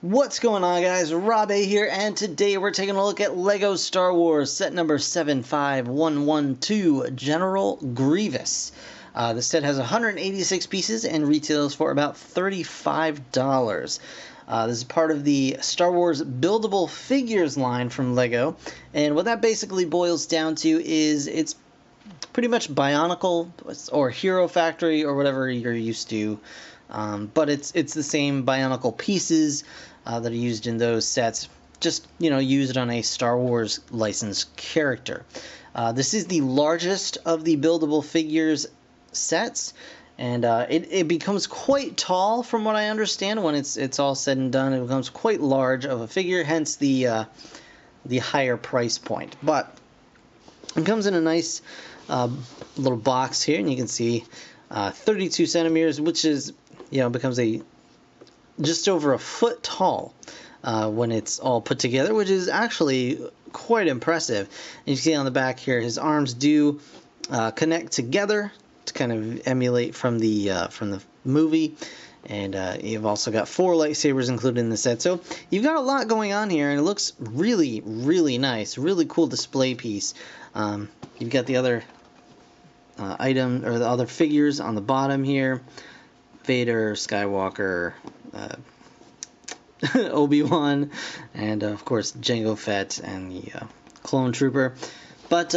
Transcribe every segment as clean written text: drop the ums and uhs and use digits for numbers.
What's going on, guys? Rob A here, and today we're taking a look at LEGO Star Wars set number 75112, General Grievous. The set has 186 pieces and retails for about $35. This is part of the Star Wars buildable figures line from LEGO, and what that basically boils down to is it's pretty much Bionicle or Hero Factory or whatever you're used to. But it's the same Bionicle pieces that are used in those sets, just used on a Star Wars licensed character. This is the largest of the buildable figures sets, and it becomes quite tall from what I understand when it's all said and done. It becomes quite large of a figure, hence the higher price point. But it comes in a nice little box here, and you can see 32 centimeters, which is becomes just over a foot tall when it's all put together, which is actually quite impressive. And you can see on the back here, his arms do connect together to kind of emulate from the movie, and you've also got 4 lightsabers included in the set. So you've got a lot going on here, and it looks really, really nice, really cool display piece. You've got the other item or the other figures on the bottom here. Vader, Skywalker, Obi-Wan, and of course Jango Fett and the Clone Trooper. But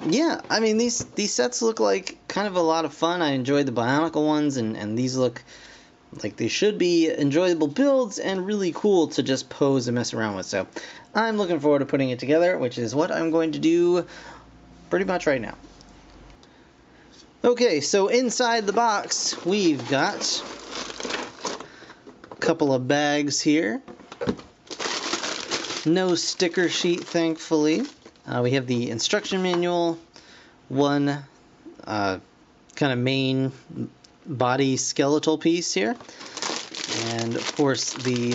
yeah, I mean these sets look like kind of a lot of fun. I enjoyed the Bionicle ones, and these look like they should be enjoyable builds and really cool to just pose and mess around with. So I'm looking forward to putting it together, which is what I'm going to do pretty much right now. Okay, so inside the box, we've got a couple of bags here. No sticker sheet, thankfully. We have the instruction manual, one kind of main body skeletal piece here, and of course the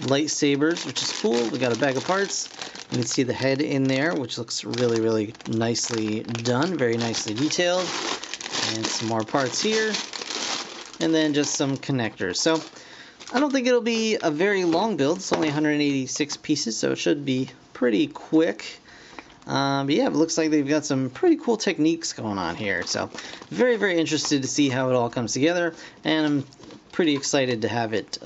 lightsabers, which is cool. We got a bag of parts. You can see the head in there, which looks really, really nicely done, very nicely detailed. And some more parts here, and then just some connectors. So I don't think it'll be a very long build. It's only 186 pieces, so it should be pretty quick. But yeah, it looks like they've got some pretty cool techniques going on here. So very, very interested to see how it all comes together, and I'm pretty excited to have it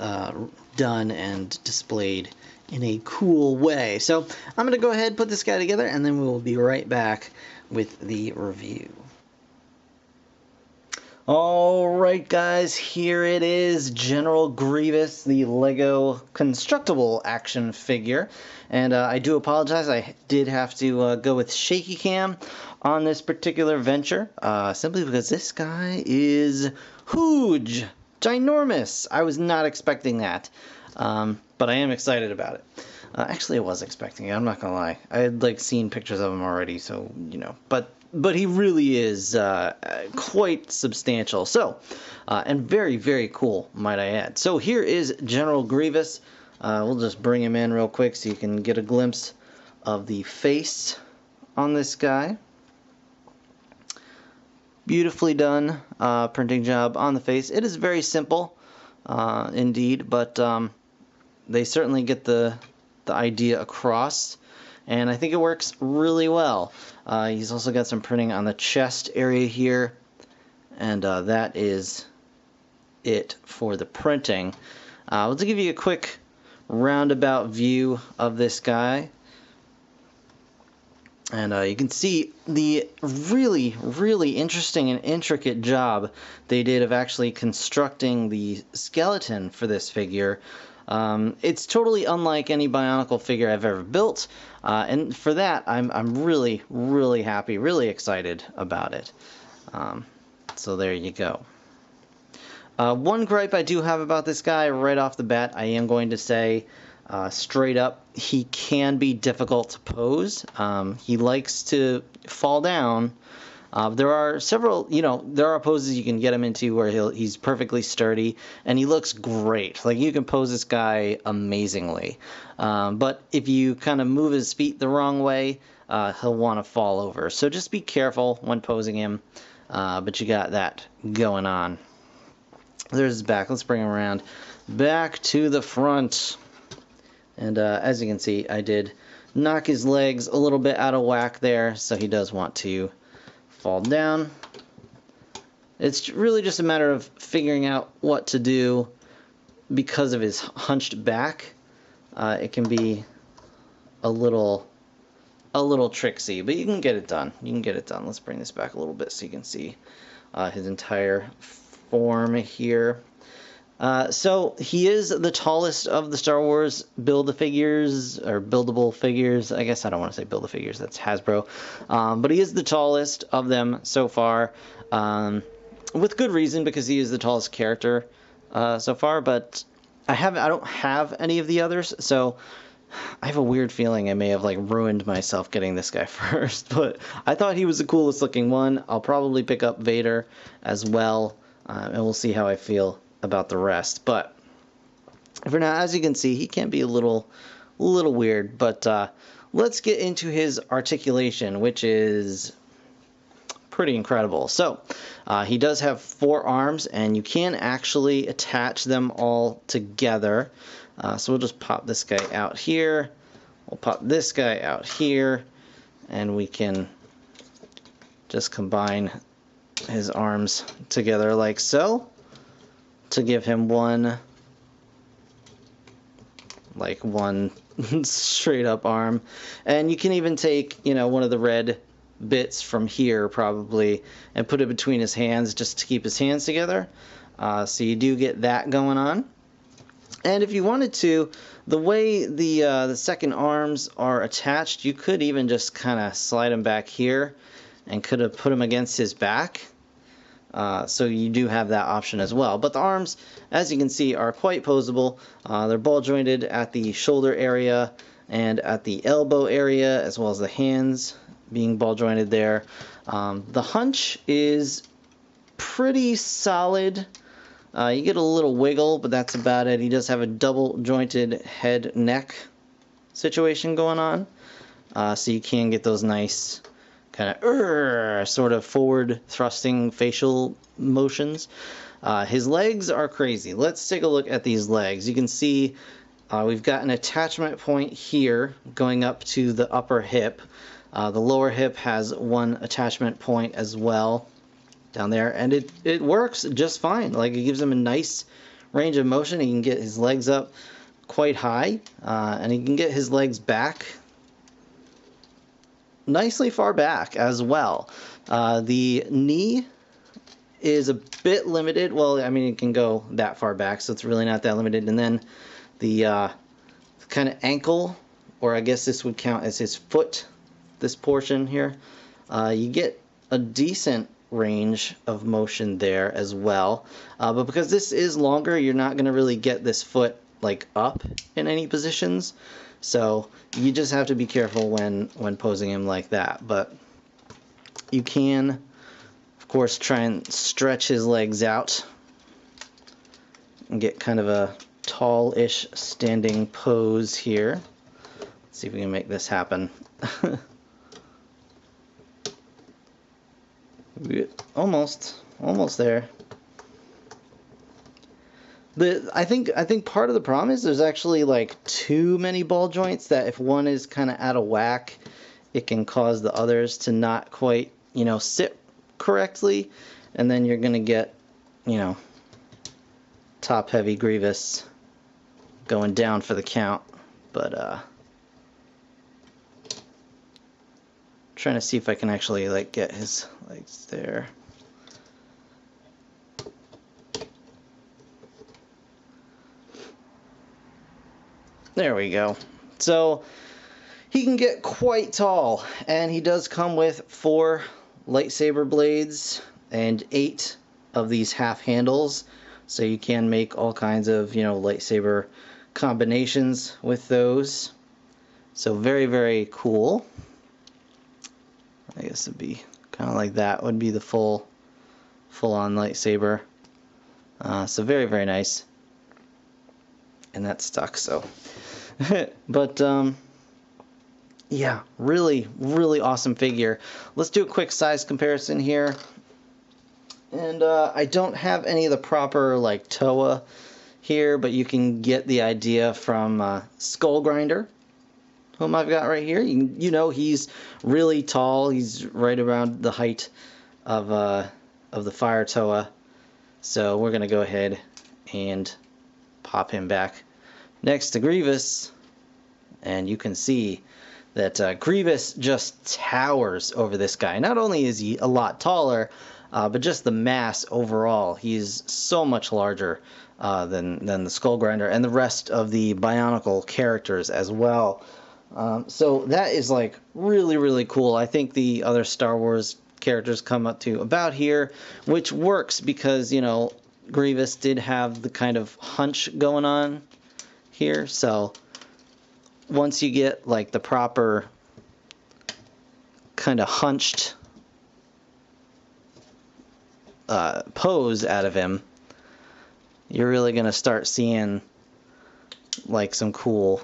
done and displayed in a cool way. So I'm going to go ahead and put this guy together, and then we will be right back with the review. Alright guys, here it is, General Grievous, the LEGO constructible action figure. And I do apologize, I did have to go with shaky cam on this particular venture, simply because this guy is huge, ginormous. I was not expecting that, but I am excited about it. Actually, I was expecting it, I'm not gonna lie. I had seen pictures of him already, so, but he really is quite substantial. So, and very, very cool, might I add. So here is General Grievous. We'll just bring him in real quick so you can get a glimpse of the face on this guy. Beautifully done printing job on the face. It is very simple, indeed, but they certainly get the idea across. And I think it works really well. He's also got some printing on the chest area here, and that is it for the printing. I'll just give you a quick roundabout view of this guy. And you can see the really, really interesting and intricate job they did of actually constructing the skeleton for this figure. It's totally unlike any Bionicle figure I've ever built, and for that I'm really, really happy, really excited about it. So there you go. One gripe I do have about this guy right off the bat, I am going to say straight up, he can be difficult to pose. He likes to fall down. There are several, there are poses you can get him into where he's perfectly sturdy, and he looks great. You can pose this guy amazingly. But if you kind of move his feet the wrong way, he'll want to fall over. So just be careful when posing him, but you got that going on. There's his back. Let's bring him around. back to the front. And as you can see, I did knock his legs a little bit out of whack there, so he does want to fall down. It's really just a matter of figuring out what to do because of his hunched back. It can be a little tricksy, but you can get it done. You can get it done. Let's bring this back a little bit so you can see his entire form here. So he is the tallest of the Star Wars Build-A-Figures, or buildable figures. I guess I don't want to say Build-A-Figures, that's Hasbro. But he is the tallest of them so far, with good reason, because he is the tallest character so far. But I don't have any of the others, so I have a weird feeling I may have like ruined myself getting this guy first. But I thought he was the coolest looking one. I'll probably pick up Vader as well, and we'll see how I feel about the rest. But for now, as you can see, he can be a little weird. But let's get into his articulation, which is pretty incredible. So he does have 4 arms, and you can actually attach them all together. So we'll just pop this guy out here. We'll pop this guy out here, and we can just combine his arms together like so, to give him one straight up arm. And you can even take, you know, one of the red bits from here probably and put it between his hands just to keep his hands together. So you do get that going on. And if you wanted to, the way the second arms are attached, you could even just kind of slide them back here and could have put them against his back. So you do have that option as well. But the arms, as you can see, are quite posable. They're ball jointed at the shoulder area and at the elbow area, as well as the hands being ball jointed there. The hunch is pretty solid. You get a little wiggle, but that's about it. He does have a double jointed head neck situation going on. So you can get those nice kind of sort of forward thrusting facial motions. His legs are crazy. Let's take a look at these legs. You can see we've got an attachment point here going up to the upper hip. The lower hip has one attachment point as well down there, and it works just fine. Like, it gives him a nice range of motion. He can get his legs up quite high, and he can get his legs back nicely far back as well. The knee is a bit limited. Well, I mean, it can go that far back, so it's really not that limited. And then the kind of ankle, or I guess this would count as his foot, this portion here, you get a decent range of motion there as well. But because this is longer, you're not going to really get this foot like up in any positions. So you just have to be careful when posing him like that. But you can, of course, try and stretch his legs out and get kind of a tall-ish standing pose here. Let's see if we can make this happen. Almost there. I think part of the problem is there's actually like too many ball joints, that if one is kind of out of whack, it can cause the others to not quite, you know, sit correctly, and then you're gonna get, you know, top heavy Grievous going down for the count. But trying to see if I can actually like get his legs there. There we go. So he can get quite tall, and he does come with 4 lightsaber blades and 8 of these half handles, so you can make all kinds of, you know, lightsaber combinations with those. So very, very cool. I guess it'd be kind of like that would be the full-on lightsaber. So very, very nice. And that stuck, so. But yeah, really, really awesome figure. Let's do a quick size comparison here. And I don't have any of the proper like TOA here, but you can get the idea from Skull Grinder, whom I've got right here. You know he's really tall. He's right around the height of the Fire Toa. So we're gonna go ahead and pop him back next to Grievous, and you can see that Grievous just towers over this guy. Not only is he a lot taller, but just the mass overall. He's so much larger than the Skull Grinder and the rest of the Bionicle characters as well. So that is like really, really cool. I think the other Star Wars characters come up to about here, which works because, you know, Grievous did have the kind of hunch going on here. So once you get like the proper kind of hunched pose out of him, you're really gonna start seeing like some cool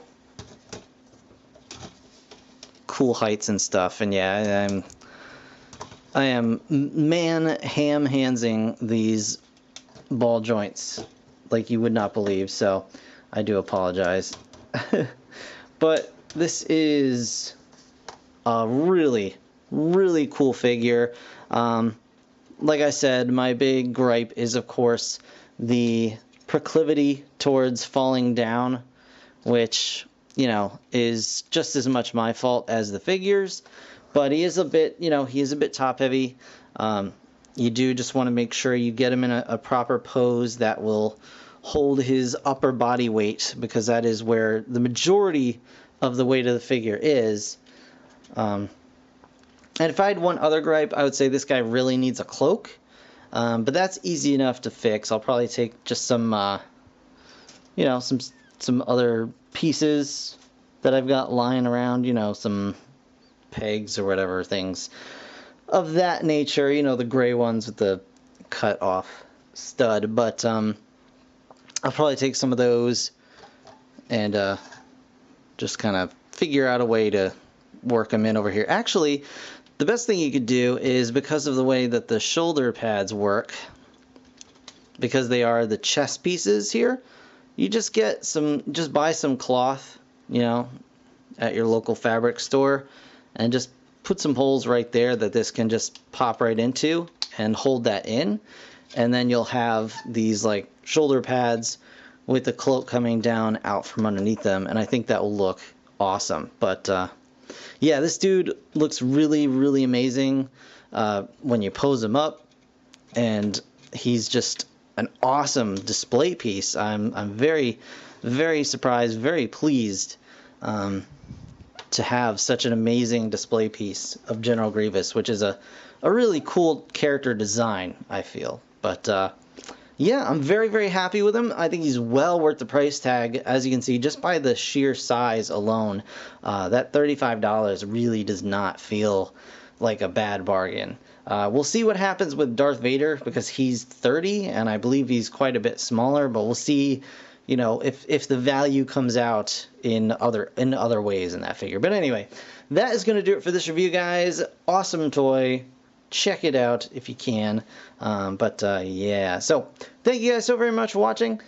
heights and stuff. And yeah, I am ham-handsing these ball joints like you would not believe, so I do apologize. But this is a really, really cool figure. Like I said, my big gripe is, of course, the proclivity towards falling down, which, you know, is just as much my fault as the figures. But he is a bit, you know, he is a bit top heavy. You do just want to make sure you get him in a proper pose that will hold his upper body weight, because that is where the majority of the weight of the figure is. And if I had one other gripe, I would say this guy really needs a cloak. But that's easy enough to fix. I'll probably take just some, you know, some other pieces that I've got lying around, you know, some pegs or whatever, things of that nature, you know, the gray ones with the cut off stud. But I'll probably take some of those and just kind of figure out a way to work them in over here. Actually, the best thing you could do is, because of the way that the shoulder pads work, because they are the chest pieces here, you just buy some cloth, you know, at your local fabric store, and just put some holes right there that this can just pop right into and hold that in. And then you'll have these like shoulder pads with the cloak coming down out from underneath them, and I think that will look awesome. But yeah, this dude looks really, really amazing when you pose him up, and he's just an awesome display piece. I'm very, very surprised, very pleased to have such an amazing display piece of General Grievous, which is a really cool character design, I feel. But yeah, I'm very, very happy with him. I think he's well worth the price tag, as you can see, just by the sheer size alone. That $35 really does not feel like a bad bargain. We'll see what happens with Darth Vader, because he's 30, and I believe he's quite a bit smaller, but we'll see, you know, if the value comes out in other ways in that figure. But anyway, that is going to do it for this review, guys. Awesome toy. Check it out if you can. Yeah, so thank you guys so very much for watching.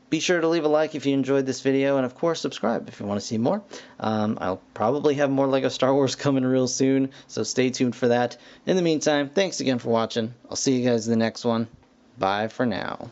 Be sure to leave a like if you enjoyed this video, and of course subscribe if you want to see more. I'll probably have more LEGO Star Wars coming real soon, so stay tuned for that. In the meantime, thanks again for watching. I'll see you guys in the next one. Bye for now.